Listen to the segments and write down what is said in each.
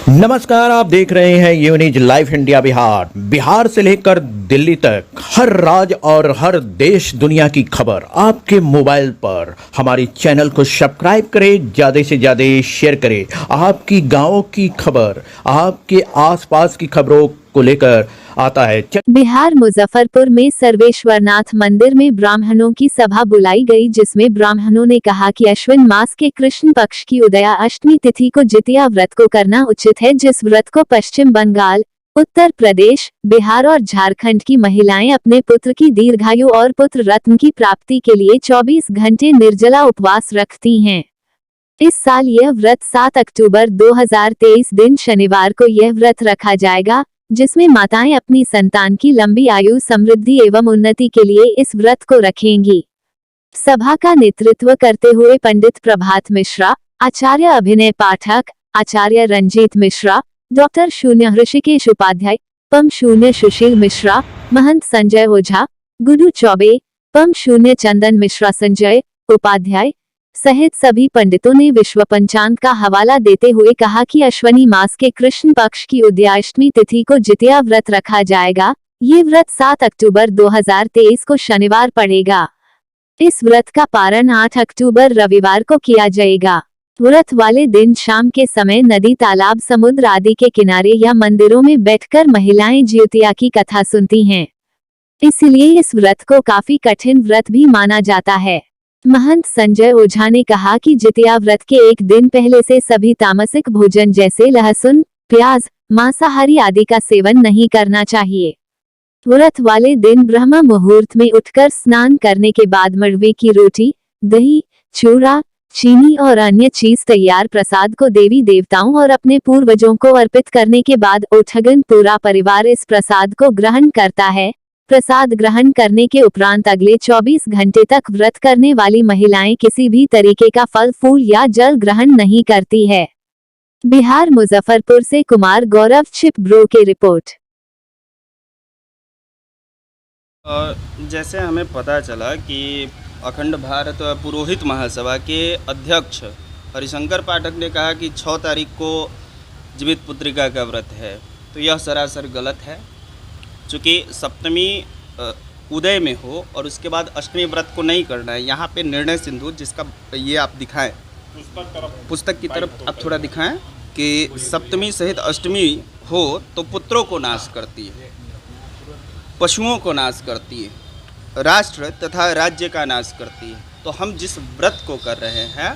नमस्कार, आप देख रहे हैं यूनिज लाइफ इंडिया बिहार। बिहार से लेकर दिल्ली तक हर राज्य और हर देश दुनिया की खबर आपके मोबाइल पर। हमारी चैनल को सब्सक्राइब करें, ज़्यादा से ज़्यादा शेयर करें। आपकी गाँव की खबर, आपके आसपास की खबरों को लेकर आता है। बिहार मुजफ्फरपुर में सर्वेश्वरनाथ मंदिर में ब्राह्मणों की सभा बुलाई गई, जिसमें ब्राह्मणों ने कहा कि अश्विन मास के कृष्ण पक्ष की उदया अष्टमी तिथि को जितिया व्रत को करना उचित है, जिस व्रत को पश्चिम बंगाल, उत्तर प्रदेश, बिहार और झारखंड की महिलाएं अपने पुत्र की दीर्घायु और पुत्र रत्न की प्राप्ति के लिए 24 घंटे निर्जला उपवास रखती हैं। इस साल यह व्रत 7 अक्टूबर 2023 दिन शनिवार को यह व्रत रखा जाएगा, जिसमें माताएं अपनी संतान की लंबी आयु, समृद्धि एवं उन्नति के लिए इस व्रत को रखेंगी। सभा का नेतृत्व करते हुए पंडित प्रभात मिश्रा, आचार्य अभिनय पाठक, आचार्य रंजीत मिश्रा, डॉक्टर शून्य ऋषिकेश उपाध्याय, पम शून्य सुशील मिश्रा, महंत संजय ओझा, गुरु चौबे, पम शून्य चंदन मिश्रा संजय उपाध्याय सहित सभी पंडितों ने विश्व पंचांग का हवाला देते हुए कहा कि अश्वनी मास के कृष्ण पक्ष की उदयाष्टमी तिथि को जितिया व्रत रखा जाएगा। ये व्रत 7 अक्टूबर 2023 को शनिवार पड़ेगा। इस व्रत का पारण 8 अक्टूबर रविवार को किया जाएगा। व्रत वाले दिन शाम के समय नदी, तालाब, समुद्र आदि के किनारे या मंदिरों में बैठकर महिलाएं जितिया की कथा सुनती हैं। इसलिए इस व्रत को काफी कठिन व्रत भी माना जाता है। महंत संजय ओझा ने कहा कि जितिया व्रत के एक दिन पहले से सभी तामसिक भोजन जैसे लहसुन, प्याज, मांसाहारी आदि का सेवन नहीं करना चाहिए। व्रत वाले दिन ब्रह्म मुहूर्त में उठकर स्नान करने के बाद मड़वे की रोटी, दही, चूड़ा, चीनी और अन्य चीज तैयार प्रसाद को देवी देवताओं और अपने पूर्वजों को अर्पित करने के बाद ओठगन पूरा परिवार इस प्रसाद को ग्रहण करता है। प्रसाद ग्रहण करने के उपरांत अगले 24 घंटे तक व्रत करने वाली महिलाएं किसी भी तरीके का फल, फूल या जल ग्रहण नहीं करती है। बिहार मुजफ्फरपुर से कुमार गौरव, चिप ब्रो की रिपोर्ट। जैसे हमें पता चला कि अखंड भारत पुरोहित महासभा के अध्यक्ष हरिशंकर पाठक ने कहा कि 6 तारीख को जीवित पुत्रिका का व्रत है, तो यह सरासर गलत है। चूँकि सप्तमी उदय में हो और उसके बाद अष्टमी व्रत को नहीं करना है। यहाँ पे निर्णय सिंधु, जिसका ये आप दिखाएं, पुस्तक की तरफ आप थोड़ा दिखाएं कि सप्तमी सहित अष्टमी हो तो पुत्रों को नाश करती है, पशुओं को नाश करती है, राष्ट्र तथा राज्य का नाश करती है। तो हम जिस व्रत को कर रहे हैं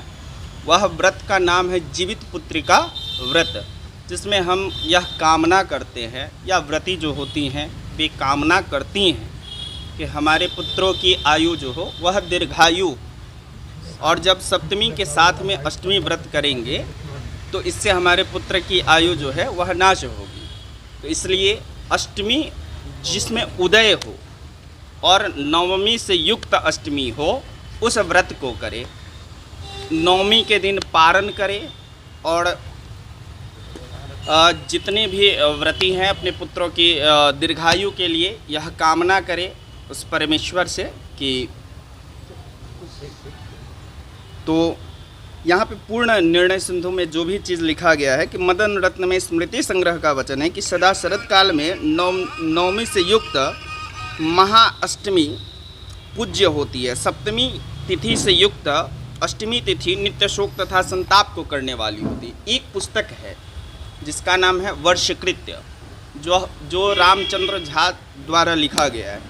वह व्रत का नाम है जीवित पुत्रिका व्रत, जिसमें हम यह कामना करते हैं या व्रती जो होती हैं वे कामना करती हैं कि हमारे पुत्रों की आयु जो हो वह दीर्घायु, और जब सप्तमी के साथ में अष्टमी व्रत करेंगे तो इससे हमारे पुत्र की आयु जो है वह नाश होगी। तो इसलिए अष्टमी जिसमें उदय हो और नवमी से युक्त अष्टमी हो उस व्रत को करें। नवमी के दिन पारण करें और जितने भी व्रती हैं अपने पुत्रों की दीर्घायु के लिए यह कामना करें उस परमेश्वर से कि। तो यहाँ पे पूर्ण निर्णय सिंधु में जो भी चीज़ लिखा गया है कि मदन रत्न में स्मृति संग्रह का वचन है कि सदा शरद काल में नवमी से युक्त महाअष्टमी पूज्य होती है। सप्तमी तिथि से युक्त अष्टमी तिथि नित्य शोक तथा संताप को करने वाली होती है। एक पुस्तक है जिसका नाम है वर्षकृत्य, जो रामचंद्र झा द्वारा लिखा गया है।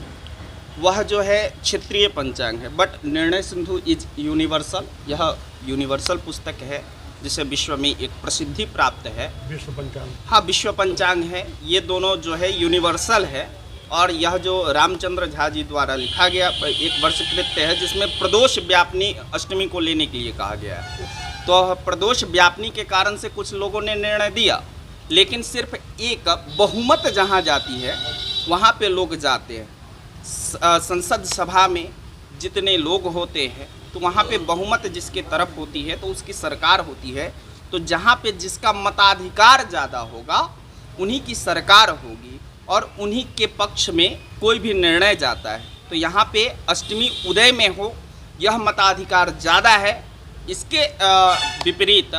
वह जो है क्षेत्रीय पंचांग है, बट निर्णय सिंधु इज यूनिवर्सल। यह यूनिवर्सल पुस्तक है जिसे विश्व में एक प्रसिद्धि प्राप्त है। विश्व पंचांग, हाँ, विश्व पंचांग है। ये दोनों जो है यूनिवर्सल है। और यह जो रामचंद्र झा जी द्वारा लिखा गया एक वर्षकृत्य है जिसमें प्रदोष व्यापनी अष्टमी को लेने के लिए कहा गया है। तो प्रदोष व्यापनी के कारण से कुछ लोगों ने निर्णय दिया, लेकिन सिर्फ एक बहुमत जहाँ जाती है वहाँ पे लोग जाते हैं। संसद सभा में जितने लोग होते हैं तो वहाँ पे बहुमत जिसके तरफ होती है तो उसकी सरकार होती है। तो जहाँ पे जिसका मताधिकार ज़्यादा होगा उन्हीं की सरकार होगी और उन्हीं के पक्ष में कोई भी निर्णय जाता है। तो यहाँ पे अष्टमी उदय में हो, यह मताधिकार ज़्यादा है। इसके विपरीत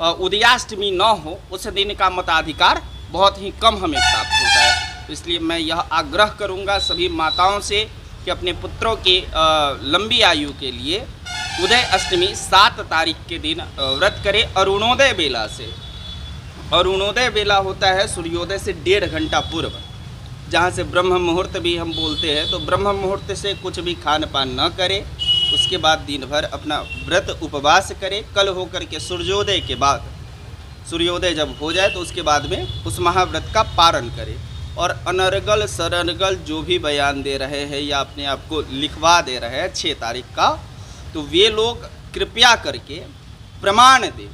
उदयाष्टमी न हो उस दिन का मताधिकार बहुत ही कम हमें प्राप्त होता है। तो इसलिए मैं यह आग्रह करूंगा सभी माताओं से कि अपने पुत्रों की लंबी आयु के लिए उदय अष्टमी 7 तारीख के दिन व्रत करें अरुणोदय बेला से। अरुणोदय बेला होता है सूर्योदय से 1.5 घंटा पूर्व, जहाँ से ब्रह्म मुहूर्त भी हम बोलते हैं। तो ब्रह्म मुहूर्त से कुछ भी खान पान न करें, उसके बाद दिन भर अपना व्रत उपवास करें। कल होकर के सूर्योदय के बाद, सूर्योदय जब हो जाए तो उसके बाद में उस महाव्रत का पारण करें। और अनर्गल सरनगल जो भी बयान दे रहे हैं या अपने आप को लिखवा दे रहे हैं 6 तारीख का, तो वे लोग कृपया करके प्रमाण दें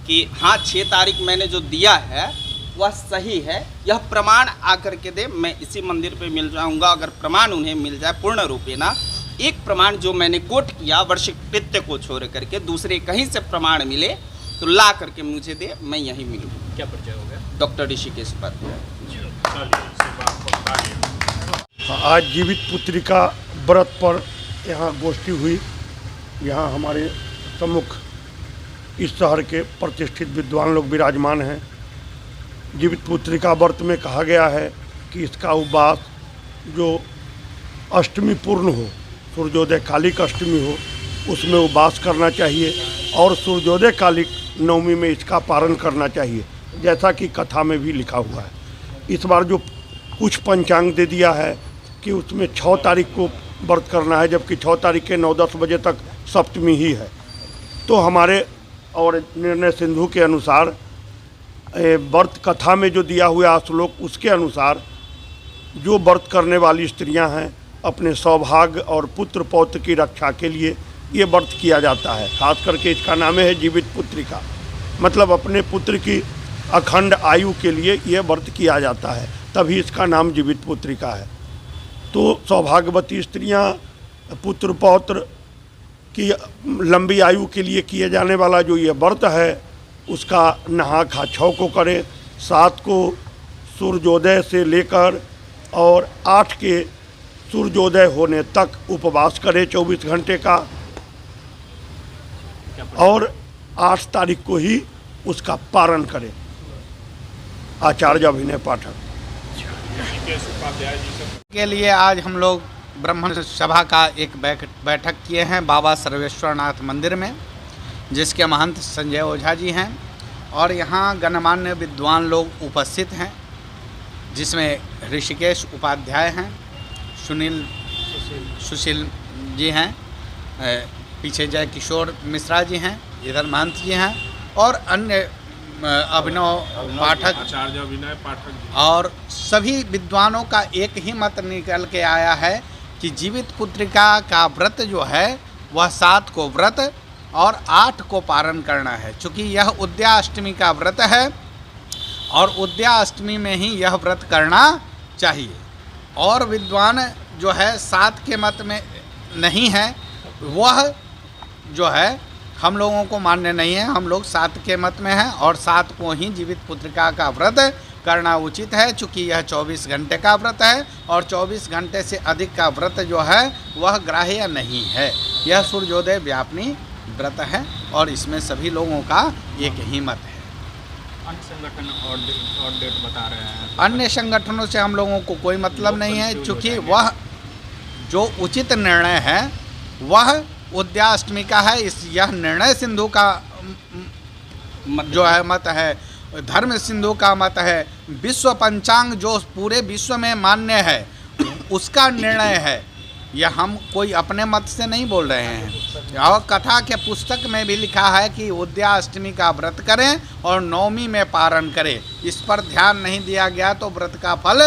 कि हाँ 6 तारीख मैंने जो दिया है वह सही है। यह प्रमाण आकर के दे, मैं इसी मंदिर पे मिल जाऊंगा। अगर प्रमाण उन्हें मिल जाए पूर्ण रूपे ना, एक प्रमाण जो मैंने कोट किया वार्षिक कृत्य को छोड़ करके दूसरे कहीं से प्रमाण मिले तो ला करके मुझे दे, मैं यहीं मिलूँ। क्या परिचय हो गया? डॉक्टर ऋषिकेश उपाध्याय। आज जीवित पुत्रिका व्रत पर यहाँ गोष्ठी हुई। यहाँ हमारे सम्मुख इस शहर के प्रतिष्ठित विद्वान लोग विराजमान हैं। जीवित पुत्रिका व्रत में कहा गया है कि इसका उपवास जो अष्टमी पूर्ण हो, सूर्योदय कालिक अष्टमी हो, उसमें उपवास करना चाहिए और सूर्योदय कालिक नवमी में इसका पारण करना चाहिए, जैसा कि कथा में भी लिखा हुआ है। इस बार जो कुछ पंचांग दे दिया है कि उसमें 6 तारीख को व्रत करना है, जबकि 6 तारीख के 9-10 बजे तक सप्तमी ही है। तो हमारे और निर्णय सिंधु के अनुसार व्रत कथा में जो दिया हुआ श्लोक, उसके अनुसार जो व्रत करने वाली स्त्रियां हैं अपने सौभाग्य और पुत्र पौत्र की रक्षा के लिए ये व्रत किया जाता है। खास करके इसका नाम है जीवित पुत्रिका, मतलब अपने पुत्र की अखंड आयु के लिए ये व्रत किया जाता है, तभी इसका नाम जीवित पुत्रिका है। तो सौभाग्यवती स्त्रियां पुत्र पौत्र की लंबी आयु के लिए किए जाने वाला जो ये व्रत है उसका नहा खा 6 को करें, 7 को सूर्योदय से लेकर और 8 के सूर्योदय होने तक उपवास करें 24 घंटे का, और 8 तारीख को ही उसका पारण करें। आचार्य अभिनय पाठक के लिए आज हम लोग ब्राह्मण सभा का एक बैठक किए हैं बाबा सर्वेश्वरनाथ मंदिर में, जिसके महंत संजय ओझा जी हैं और यहाँ गणमान्य विद्वान लोग उपस्थित हैं, जिसमें ऋषिकेश उपाध्याय हैं, सुशील जी हैं, पीछे जय किशोर मिश्रा जी हैं, इधर महंत जी हैं और अन्य अभिनव पाठक, आचार्य अभिनय पाठक और सभी विद्वानों का एक ही मत निकल के आया है कि जीवित पुत्रिका का व्रत जो है वह 7 को व्रत और 8 को पारण करना है। चूँकि यह उदयाष्टमी का व्रत है और उदयाष्टमी में ही यह व्रत करना चाहिए। और विद्वान जो है 7 के मत में नहीं है, वह जो है हम लोगों को मान्य नहीं है। हम लोग 7 के मत में हैं और 7 को ही जीवित पुत्रिका का व्रत करना उचित है, चूँकि यह 24 घंटे का व्रत है और 24 घंटे से अधिक का व्रत जो है वह ग्राह्य नहीं है। यह सूर्योदय व्यापनी व्रत है और इसमें सभी लोगों का एक ही मत है। अन्य संगठन और डेट बता रहे हैं। अन्य संगठनों से हम लोगों को कोई मतलब नहीं है, चूँकि वह जो उचित निर्णय है वह उदयाष्टमी का है। यह निर्णय सिंधु का जो है मत है, धर्म सिंधु का मत है, विश्व पंचांग जो पूरे विश्व में मान्य है उसका निर्णय है। यह हम कोई अपने मत से नहीं बोल रहे हैं। और कथा के पुस्तक में भी लिखा है कि उदयाष्टमी का व्रत करें और नवमी में पारण करें। इस पर ध्यान नहीं दिया गया तो व्रत का फल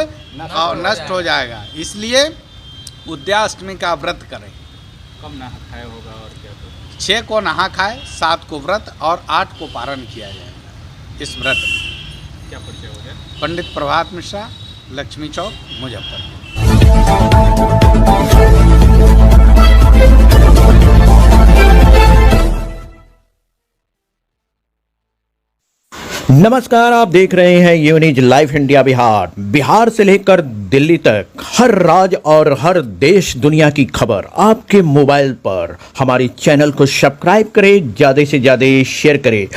नष्ट हो जाएगा। इसलिए उदयाष्टमी का व्रत करें। कब नहा खाए होगा और क्या? 6 को नहा खाए, 7 को व्रत और 8 को पारण किया जाएगा इस व्रत में। क्या परिचय हो गया? पंडित प्रभात मिश्रा, लक्ष्मी चौक, मुजफ्फरपुर। नमस्कार, आप देख रहे हैं यूनिज लाइफ इंडिया बिहार। बिहार से लेकर दिल्ली तक हर राज्य और हर देश दुनिया की खबर आपके मोबाइल पर। हमारी चैनल को सब्सक्राइब करें, ज्यादा से ज्यादा शेयर करें।